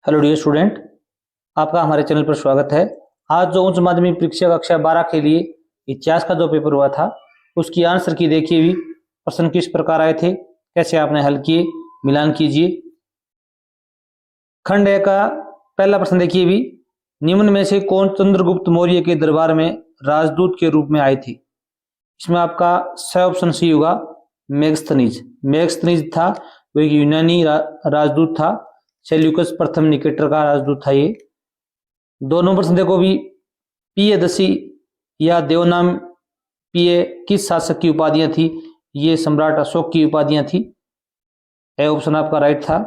Hello dear student, आपका हमारे channel पर स्वागत है। आज जो उच्च माध्यमिक परीक्षा कक्षा 12 के लिए इतिहास का जो पेपर हुआ था उसकी आंसर की देखिए भी प्रश्न किस प्रकार आए थे, कैसे आपने हल किए, मिलान कीजिए। खंड ए का पहला प्रश्न देखिए भी, निम्न में से कौन चंद्रगुप्त मौर्य के दरबार में राजदूत के रूप में आए थे। इसमें आपका सही ऑप्शन सी होगा मेगस्थनीज। मेगस्थनीज था वो एक यूनानी राजदूत था, सेल्यूकस प्रथम निकेटर का राजदूत था ये। दोनों प्रश्न देखो भी, पियदसी या देवनाम पिय किस शासक की उपाधियां थी। ये सम्राट अशोक की उपाधियां थी। ए ऑप्शन आपका राइट था।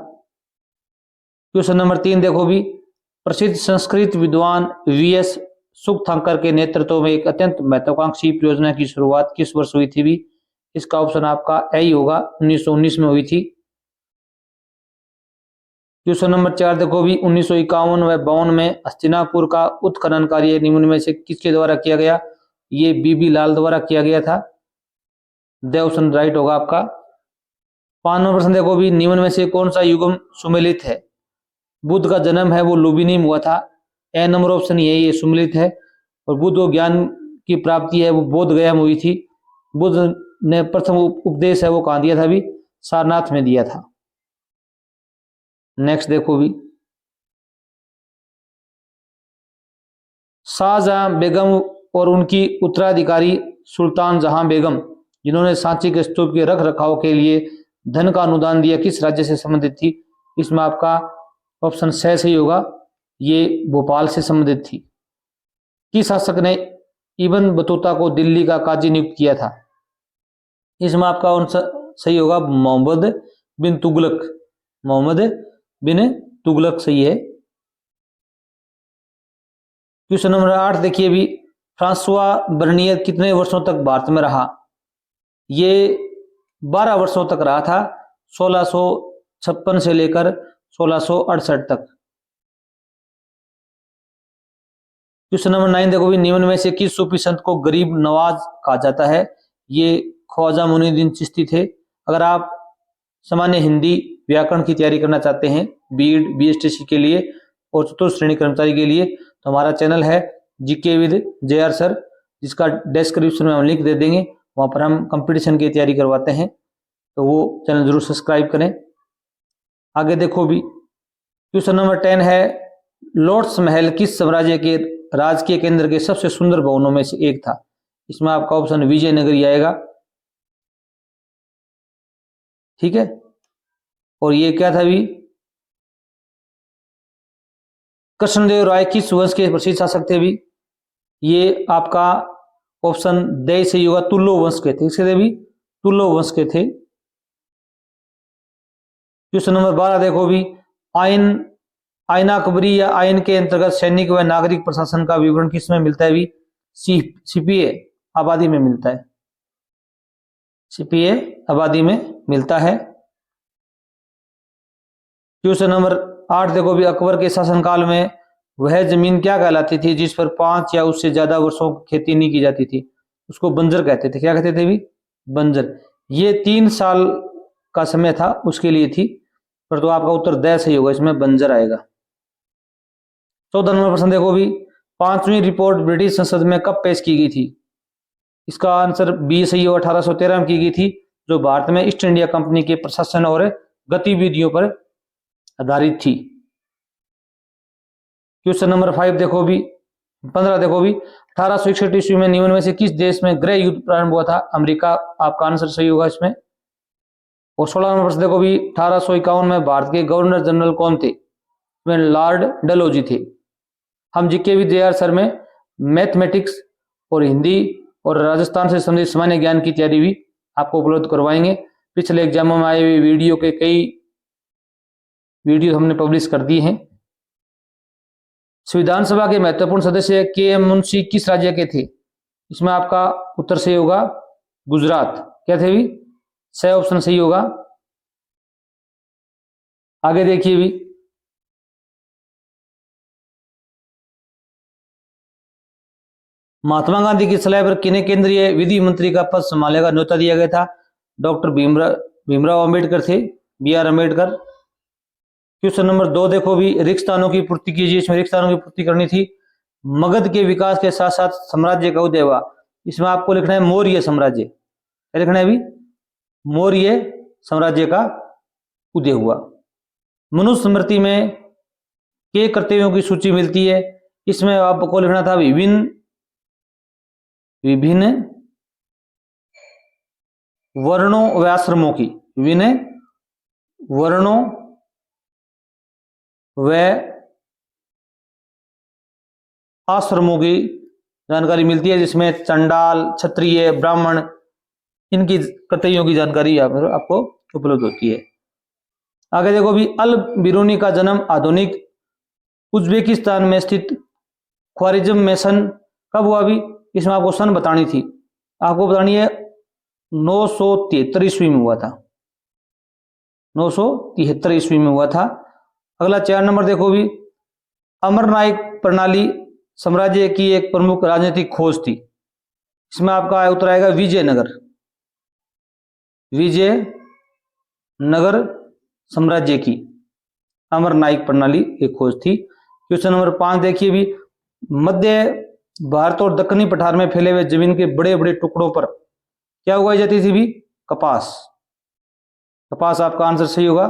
क्वेश्चन नंबर 3 देखो भी, प्रसिद्ध संस्कृत विद्वान वीएस सुखथांकर के नेतृत्व में एक अत्यंत महत्वाकांक्षी परियोजना की शुरुआत किस वर्ष हुई थी भी। इसका ऑप्शन आपका ए ही होगा, 1919 में हुई थी। क्वेश्चन नंबर 4 देखो भी, 1951 व 52 में हस्तिनापुर का उत्खनन कार्य निम्न में से किसके द्वारा किया गया। ये बीबी लाल द्वारा किया गया था। द ऑप्शन राइट होगा आपका। 5 नंबर प्रश्न देखो भी, निम्न में से कौन सा युगम सुमेलित है। बुद्ध का जन्म है वो लुबिनी में हुआ था। ए नंबर ऑप्शन यही है, सुमेलित है। और बुद्ध को ज्ञान की प्राप्ति है वो बोध गया में हुई थी। बुद्ध ने प्रथम उपदेश है वो कहाँ दिया था भी, सारनाथ में दिया था। नेक्स्ट देखो भी, शाहजहां बेगम और उनकी उत्तराधिकारी सुल्तान जहां बेगम जिन्होंने सांची के स्तूप के रख रखाव के लिए धन का अनुदान दिया किस राज्य से संबंधित थी। इसमें आपका ऑप्शन सही होगा, ये भोपाल से संबंधित थी। किस शासक ने इब्न बतूता को दिल्ली का काजी नियुक्त किया था। इसमें आपका आंसर सही होगा, मोहम्मद बिन तुगलक। मोहम्मद बिन तुगलक सही है। क्वेश्चन नंबर 8 देखिए भी, फ्रांसवा बर्नियर कितने वर्षों तक भारत में रहा। ये 12 वर्षों तक रहा था, 1656 से लेकर 1668 तक। क्वेश्चन नंबर 9 देखो भी, निम्न में से किस सूफी संत को गरीब नवाज कहा जाता है। ये ख्वाजा मुइनुद्दीन चिश्ती थे। अगर आप सामान्य हिंदी व्याकरण की तैयारी करना चाहते हैं बीएड बीएसटीसी के लिए और चतुर्थ श्रेणी कर्मचारी के लिए, तो हमारा चैनल है जीके विद जेआर सर, जिसका डिस्क्रिप्शन में हम लिंक दे देंगे। वहां पर हम कंपटीशन की तैयारी करवाते हैं, तो वो चैनल जरूर सब्सक्राइब करें। आगे देखो भी, क्वेश्चन नंबर 10 है, लॉर्ड्स महल किस साम्राज्य के राजकीय केंद्र के सबसे सुंदर भवनों में से एक था। इसमें आपका ऑप्शन विजयनगरी आएगा। ठीक है, और ये क्या था भी, कृष्णदेव राय किस वंश के प्रसिद्ध शासक थे भी। ये आपका ऑप्शन दे से होगा, तुल्लो वंश के थे। इसके भी तुल्लो वंश के थे। क्वेश्चन नंबर 12 देखो भी, आइन अकबरी या आइन के अंतर्गत सैनिक व नागरिक प्रशासन का विवरण किसमें मिलता है भी। सीपीए आबादी में मिलता है। सीपीए आबादी में मिलता है। क्वेश्चन नंबर 8 देखो भी, अकबर के शासनकाल में वह जमीन क्या कहलाती थी जिस पर 5 या उससे ज्यादा वर्षों खेती नहीं की जाती थी। उसको बंजर कहते थे। क्या कहते थे भी, बंजर। ये 3 साल का समय था उसके लिए थी, पर तो आपका उत्तर द सही होगा, इसमें बंजर आएगा। 14 नंबर प्रश्न देखो भी, 5वीं रिपोर्ट ब्रिटिश संसद में कब पेश की गई थी। इसका आंसर बी सही होगा, 1813 में की गई थी, जो भारत में ईस्ट इंडिया कंपनी के प्रशासन और गतिविधियों पर आधारित थी। क्वेश्चन नंबर 5 देखो भी, 15 देखो भी, 1861 ईस्वी में निम्न में से किस देश में गृह युद्ध प्रारंभ हुआ था। अमेरिका आपका आंसर सही होगा इसमें। और 16 नंबर प्रश्न देखो भी, 1851 में भारत के गवर्नर जनरल कौन थे। इसमें लॉर्ड डलहौजी थे। हम जीके विद्यार सर में मैथमेटिक्स और हिंदी और राजस्थान से संबंधित सामान्य ज्ञान की तैयारी भी आपको उपलब्ध करवाएंगे। पिछले एग्जामों में आए हुए वीडियो के कई वीडियो हमने पब्लिश कर दी हैं। संविधान सभा के महत्वपूर्ण सदस्य के एम मुंशी किस राज्य के थे। इसमें आपका उत्तर सही होगा, गुजरात। क्या थे भी, सही ऑप्शन सही होगा। आगे देखिए भी, महात्मा गांधी की सलाह पर किन्हें केंद्रीय विधि मंत्री का पद संभालने का न्योता दिया गया था। डॉक्टर भीमराव अम्बेडकर थे, B R Ambedkar. Question number 2 देखो भी, रिक्त स्थानों की पूर्ति कीजिए। इसमें रिक्त स्थानों की पूर्ति करनी थी। मगध के विकास के साथ साथ साम्राज्य का उदय हुआ। इसमें आपको लिखना है मौर्य साम्राज्य। क्या लिखना है अभी? मौर्य साम्राज्य का उदय हुआ। मनुस्मृति स्मृति में के कर्तव्यों की सूची मिलती है। इसमें आपको लिखना था विभिन्न विभिन्न वर्णों व आश्रमों की, विभिन्न वर्णों व आश्रमों की जानकारी मिलती है, जिसमें चंडाल, क्षत्रिय, ब्राह्मण, इनकी कर्तव्यों की जानकारी यहाँ पर आपको उपलब्ध होती है। आगे देखो भी, अल बिरूनी का जन्म आधुनिक उज्बेकिस्तान में स्थित ख्वारिज्म में सन कब हुआ भी? इसमें आपको सन बतानी थी। आपको बतानी है 973 ईस्वी में हुआ था। 973 ईस्वी में हुआ था। अगला 4 नंबर देखो भी, अमरनायक प्रणाली साम्राज्य की एक प्रमुख राजनीतिक खोज थी। इसमें आपका उत्तर आएगा विजयनगर। विजयनगर साम्राज्य की अमरनायक प्रणाली एक खोज थी। क्वेश्चन नंबर 5 देखिए भी, मध्य भारत और दक्षिणी पठार में फैले हुए जमीन के बड़े बड़े टुकड़ों पर क्या उगाई जाती थी भी? कपास। कपास आपका आंसर सही होगा।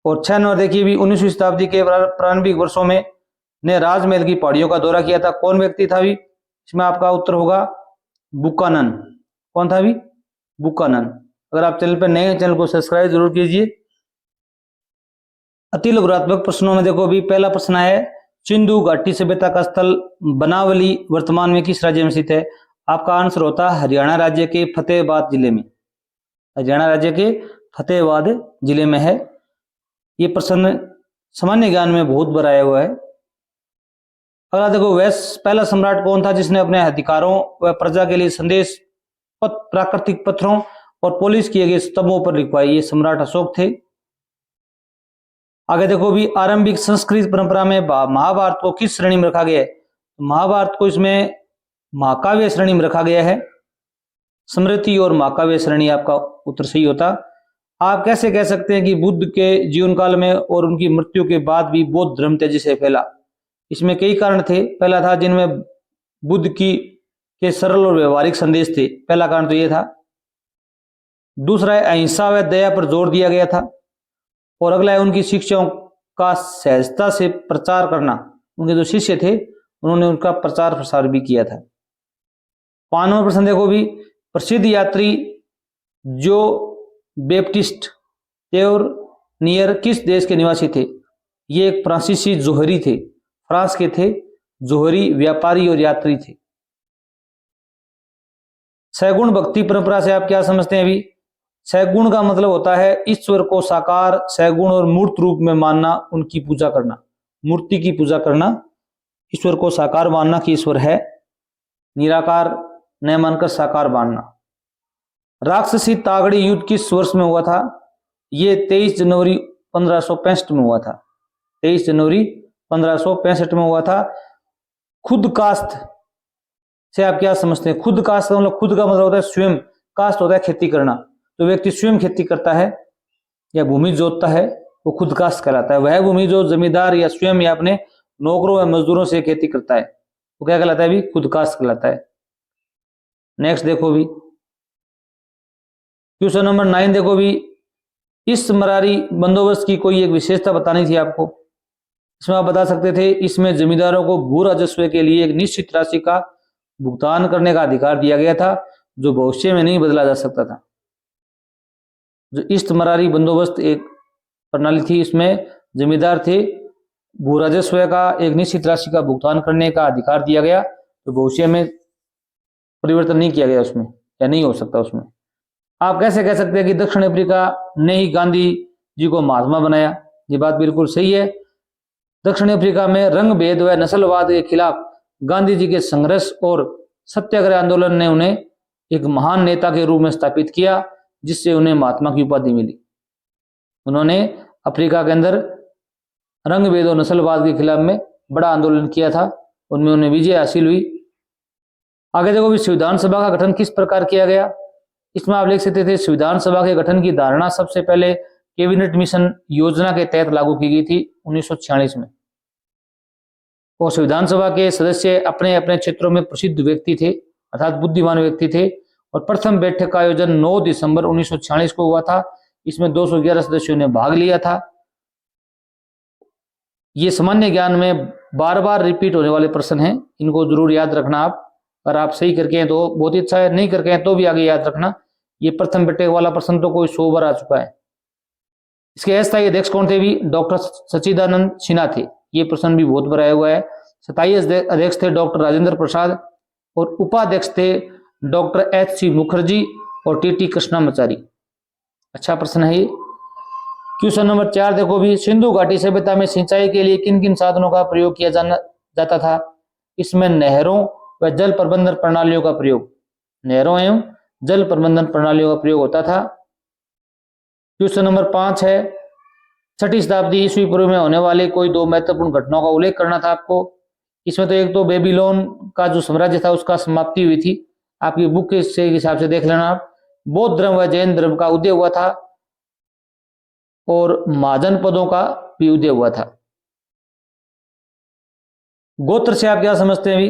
और 6 नंबर देखिए भी, 19वीं शताब्दी के प्रारंभिक वर्षों में ने राजमहल की पहाड़ियों का दौरा किया था। कौन व्यक्ति था भी? इसमें आपका उत्तर होगा बुकानन। कौन था भी? बुकानन। अगर आप चैनल पर नए हैं, चैनल को सब्सक्राइब जरूर कीजिए। अति लघुरात्मक प्रश्नों में देखो भी, पहला प्रश्न है सिंधु घाटी सभ्यता का स्थल बनावली वर्तमान में किस राज्य में स्थित है? आपका आंसर होता है हरियाणा राज्य के फतेहाबाद जिले में। हरियाणा राज्य के फतेहाबाद जिले में है। ये प्रश्न सामान्य ज्ञान में बहुत बार आया हुआ है। अगला देखो, पहला सम्राट कौन था जिसने अपने अधिकारों व प्रजा के लिए संदेश प्राकृतिक पत्थरों और पॉलिश किए गए स्तंभों पर लिखवाई? ये सम्राट अशोक थे। आगे देखो भी, आरंभिक संस्कृत परंपरा में महाभारत को किस श्रेणी में रखा गया है? महाभारत को इसमें महाकाव्य श्रेणी में रखा गया है। स्मृति और महाकाव्य श्रेणी आपका उत्तर सही होता। आप कैसे कह सकते हैं कि बुद्ध के जीवन काल में और उनकी मृत्यु के बाद भी बौद्ध धर्म तेजी से फैला? इसमें कई कारण थे। पहला था जिनमें बुद्ध के सरल और व्यवहारिक संदेश थे। पहला कारण तो यह था। दूसरा है अहिंसा व दया पर जोर दिया गया था। और अगला है उनकी शिक्षाओं का सहजता से प्रचार करना। उनके जो शिष्य थे उन्होंने उनका प्रचार प्रसार भी किया था। 5 नंबर प्रश्न देखो भी, प्रसिद्ध यात्री जो बेप्टिस्ट तेवरनियर किस देश के निवासी थे? ये एक फ्रांसीसी जोहरी थे। फ्रांस के थे। जोहरी व्यापारी और यात्री थे। सैगुण भक्ति परंपरा से आप क्या समझते हैं अभी? सैगुण का मतलब होता है ईश्वर को साकार, सैगुण और मूर्त रूप में मानना, उनकी पूजा करना, मूर्ति की पूजा करना, ईश्वर को साकार मानना कि ईश्वर है, निराकार न मानकर साकार मानना। राक्षसी तागड़ी युद्ध किस वर्ष में हुआ था? ये 23 जनवरी 1565 में हुआ था। 23 जनवरी 1565 में हुआ था। खुद कास्ट से आप क्या समझते हैं? खुद कास्ट का मतलब, खुद का मतलब होता है स्वयं, कास्ट होता है खेती करना। तो व्यक्ति स्वयं खेती करता है या भूमि जोतता है वो खुद कास्ट कहलाता है। वह भूमि जो जमींदार या स्वयं या अपने नौकरों या मजदूरों से खेती करता है वो क्या कहलाता है भी? खुद कास्ट कहलाता है। नेक्स्ट देखो भी, क्वेश्चन नंबर 9 देखो भी, इस मरारी बंदोबस्त की कोई एक विशेषता बतानी थी आपको। इसमें आप बता सकते थे इसमें जमींदारों को भू राजस्व के लिए एक निश्चित राशि का भुगतान करने का अधिकार दिया गया था जो भविष्य में नहीं बदला जा सकता था। जो इस्तमरारी बंदोबस्त एक प्रणाली थी, इसमें जमींदार थे, भू राजस्व का एक निश्चित राशि का भुगतान करने का अधिकार दिया गया तो भविष्य में परिवर्तन नहीं किया गया उसमें या नहीं हो सकता उसमें। आप कैसे कह सकते हैं कि दक्षिण अफ्रीका ने ही गांधी जी को महात्मा बनाया? ये बात बिल्कुल सही है। दक्षिण अफ्रीका में रंग भेद व नस्लवाद के खिलाफ गांधी जी के संघर्ष और सत्याग्रह आंदोलन ने उन्हें एक महान नेता के रूप में स्थापित किया जिससे उन्हें महात्मा की उपाधि मिली। उन्होंने अफ्रीका के अंदर रंग भेद और नस्लवाद के खिलाफ में बड़ा आंदोलन किया था, उनमें उन्हें विजय हासिल हुई। आगे देखो भी, संविधान सभा का गठन किस प्रकार किया गया? इसमें आप लिख सकते थे संविधान सभा के गठन की धारणा सबसे पहले कैबिनेट मिशन योजना के तहत लागू की गई थी 1946 में। और विधानसभा के सदस्य अपने अपने क्षेत्रों में प्रसिद्ध व्यक्ति थे, अर्थात बुद्धिमान व्यक्ति थे। और प्रथम बैठक का आयोजन 9 दिसंबर 1946 को हुआ था। इसमें 211 सदस्यों ने भाग लिया था। ये सामान्य ज्ञान में बार बार रिपीट होने वाले प्रश्न हैं, इनको जरूर याद रखना आप। अगर आप सही करके हैं तो बहुत ही अच्छा है, नहीं करके हैं तो भी आगे याद रखना। ये प्रथम बैठक वाला प्रश्न तो कोई 100 बार आ चुका है। इसके अस्थायी अध्यक्ष कौन थे भी? डॉक्टर सच्चिदानंद सिन्हा थे। ये प्रश्न भी बहुत बार आया हुआ है। स्थायी अध्यक्ष थे डॉक्टर राजेंद्र प्रसाद और उपाध्यक्ष थे डॉक्टर एच.सी. मुखर्जी और टी.टी. कृष्णामाचारी। अच्छा प्रश्न है ये। क्वेश्चन नंबर 4 देखो भी, सिंधु घाटी सभ्यता में सिंचाई के लिए किन किन साधनों का प्रयोग किया जाता था? इसमें नहरों व जल प्रबंधन प्रणालियों का प्रयोग, नहरों एवं जल प्रबंधन प्रणालियों का प्रयोग होता था। क्वेश्चन नंबर 5 है, 6ठी शताब्दी ईस्वी पूर्व में होने वाले कोई 2 महत्वपूर्ण घटनाओं का उल्लेख करना था आपको। इसमें तो एक तो बेबीलोन का जो साम्राज्य था उसका समाप्ति हुई थी, आपकी बुक के हिसाब से देख लेना आप। बौद्ध धर्म व जैन धर्म का उदय हुआ था और महाजन पदों का भी उदय हुआ था। गोत्र से आप क्या समझते हैं भी?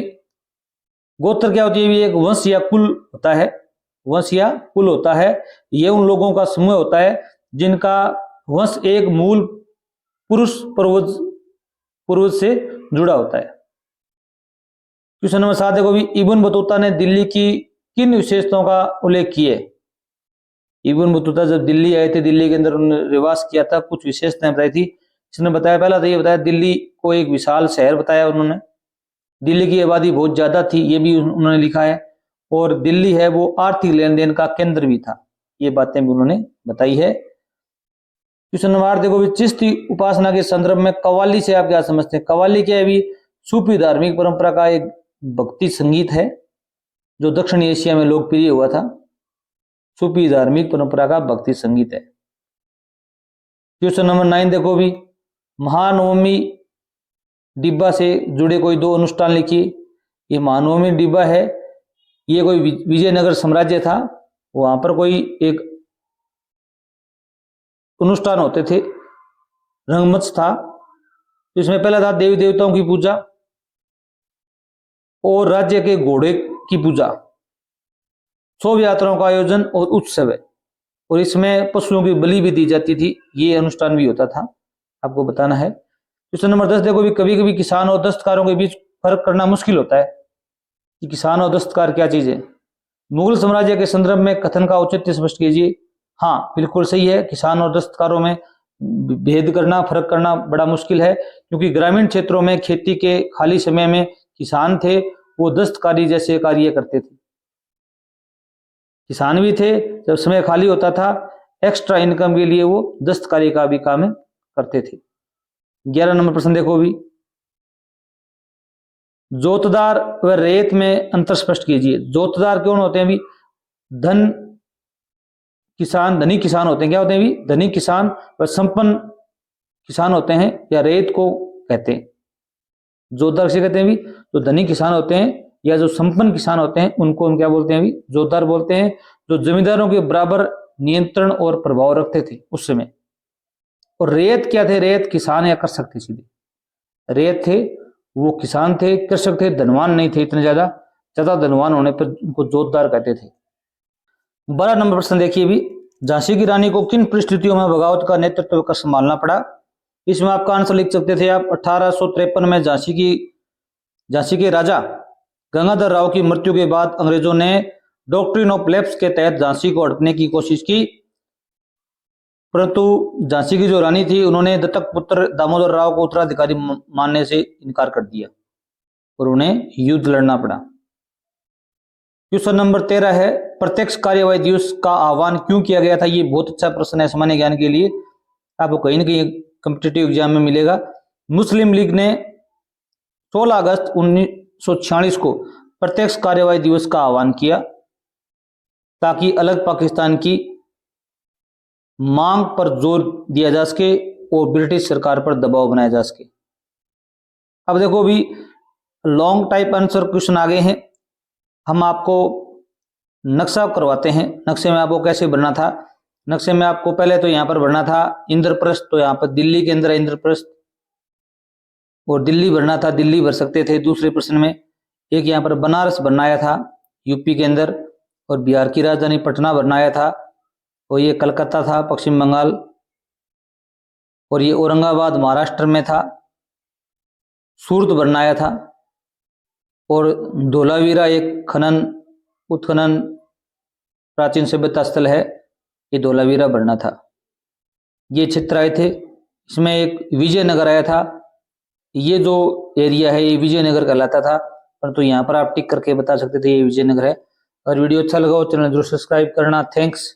गोत्र क्या होती है भी? एक वंश या कुल होता है, वंश या कुल होता है। ये उन लोगों का समूह होता है जिनका वंश एक मूल पुरुष पूर्वज से जुड़ा होता है। क्वेश्चन नंबर 7 देखो भी, इब्न बतूता ने दिल्ली की किन विशेषताओं का उल्लेख किए? इब्न बतूता जब दिल्ली आए थे, दिल्ली के अंदर उन्होंने निवास किया था, कुछ विशेषताएं बताई थी। इसने बताया, पहला तो ये बताया दिल्ली को एक विशाल शहर बताया उन्होंने। दिल्ली की आबादी बहुत ज्यादा थी, ये भी उन्होंने लिखा है। और दिल्ली है वो आर्थिक लेन देन का केंद्र भी था, ये बातें भी उन्होंने बताई है। क्वेश्चन नंबर 8 देखो भी, चिश्ती उपासना के संदर्भ में कव्वाली से आप क्या समझते हैं? कव्वाली क्या है भी? सूफी धार्मिक परंपरा का एक भक्ति संगीत है जो दक्षिण एशिया में लोकप्रिय हुआ था। सूफी धार्मिक परंपरा का भक्ति संगीत है। क्वेश्चन नंबर 9 देखो भी, महानवमी डिब्बा से जुड़े कोई 2 अनुष्ठान लिखिए। ये महानवमी डिब्बा है, ये कोई विजयनगर साम्राज्य था, वहां पर कोई एक अनुष्ठान होते थे, रंगमंच था। इसमें पहला था देवी देवताओं की पूजा और राज्य के घोड़े की पूजा, शोभा यात्राओं का आयोजन और उत्सव है। और इसमें पशुओं की बलि भी दी जाती थी, ये अनुष्ठान भी होता था, आपको बताना है। क्वेश्चन नंबर 10 देखो भी, कभी कभी किसान और दस्तकारों के बीच फर्क करना मुश्किल होता है कि किसान और दस्तकार क्या चीज है। मुगल साम्राज्य के संदर्भ में कथन का औचित्य स्पष्ट कीजिए। हाँ बिल्कुल सही है, किसान और दस्तकारों में भेद करना, फर्क करना बड़ा मुश्किल है, क्योंकि ग्रामीण क्षेत्रों में खेती के खाली समय में किसान थे, वो दस्तकारी जैसे कार्य करते थे। किसान भी थे, जब समय खाली होता था एक्स्ट्रा इनकम के लिए वो दस्तकारी का भी काम करते थे। 11 नंबर प्रश्न देखो भी, जोतदार व रेत में अंतर स्पष्ट कीजिए। जोतदार कौन होते हैं भी? धन किसान, धनी किसान होते हैं। क्या होते हैं भी? धनी किसान व संपन्न किसान होते हैं, या रेत को कहते हैं। जोतदार से कहते हैं भी? जो धनी किसान होते हैं या जो संपन्न किसान होते हैं उनको हम क्या बोलते हैं भी? जोतदार बोलते हैं, जो जमींदारों के बराबर नियंत्रण और प्रभाव रखते थे उस समय। और रेत क्या थे? रेत किसान या कृषक थे, सीधे रेत थे, वो किसान थे, कृषक थे, धनवान नहीं थे इतने ज्यादा धनवान होने पर उनको जोतदार कहते थे। 12 नंबर प्रश्न देखिए भी, झांसी की रानी को किन परिस्थितियों में बगावत का नेतृत्व कर संभालना पड़ा? इसमें आपका आंसर लिख सकते थे आप, 1853 में झांसी के राजा गंगाधर राव की मृत्यु के बाद अंग्रेजों ने डॉक्ट्रिन ऑफ लैप्स के तहत झांसी को हड़पने की कोशिश की, परंतु झांसी की जो रानी थी उन्होंने दत्तक पुत्र दामोदर राव को उत्तराधिकारी मानने से इनकार कर दिया और उन्हें युद्ध लड़ना पड़ा। क्वेश्चन नंबर 13 है, प्रत्यक्ष कार्यवाही दिवस का आह्वान क्यों किया गया था? ये बहुत अच्छा प्रश्न है सामान्य ज्ञान के लिए, आपको कहीं ना कहीं कॉम्पिटिटिव एग्जाम में मिलेगा। मुस्लिम लीग ने 16 अगस्त 1946 को प्रत्यक्ष कार्यवाही दिवस का आह्वान किया ताकि अलग पाकिस्तान की मांग पर जोर दिया जा सके और ब्रिटिश सरकार पर दबाव बनाया जा सके। अब देखो भी, लॉन्ग टाइप आंसर क्वेश्चन आ गए हैं। हम आपको नक्शा करवाते हैं, नक्शे में आपको कैसे बनना था नक्शे में आपको पहले तो यहाँ पर भरना था इंद्रप्रस्थ, तो यहाँ पर दिल्ली के अंदर है इंद्रप्रस्थ, और दिल्ली भरना था, दिल्ली भर सकते थे दूसरे प्रश्न में। एक यहाँ पर बनारस भरना आया था यूपी के अंदर, और बिहार की राजधानी पटना भरना आया था, और ये कलकत्ता था पश्चिम बंगाल, और ये औरंगाबाद महाराष्ट्र में था। सूरत भरना आया था, और धोलावीरा एक खनन उत्खनन प्राचीन सभ्यता स्थल है, ये धोलावीरा भरना था। ये क्षेत्र आए थे। इसमें एक विजयनगर आया था, ये जो एरिया है ये विजयनगर कहलाता था, परंतु यहाँ पर आप टिक करके बता सकते थे ये विजयनगर है। और वीडियो अच्छा लगा हो चैनल जरूर सब्सक्राइब करना। थैंक्स।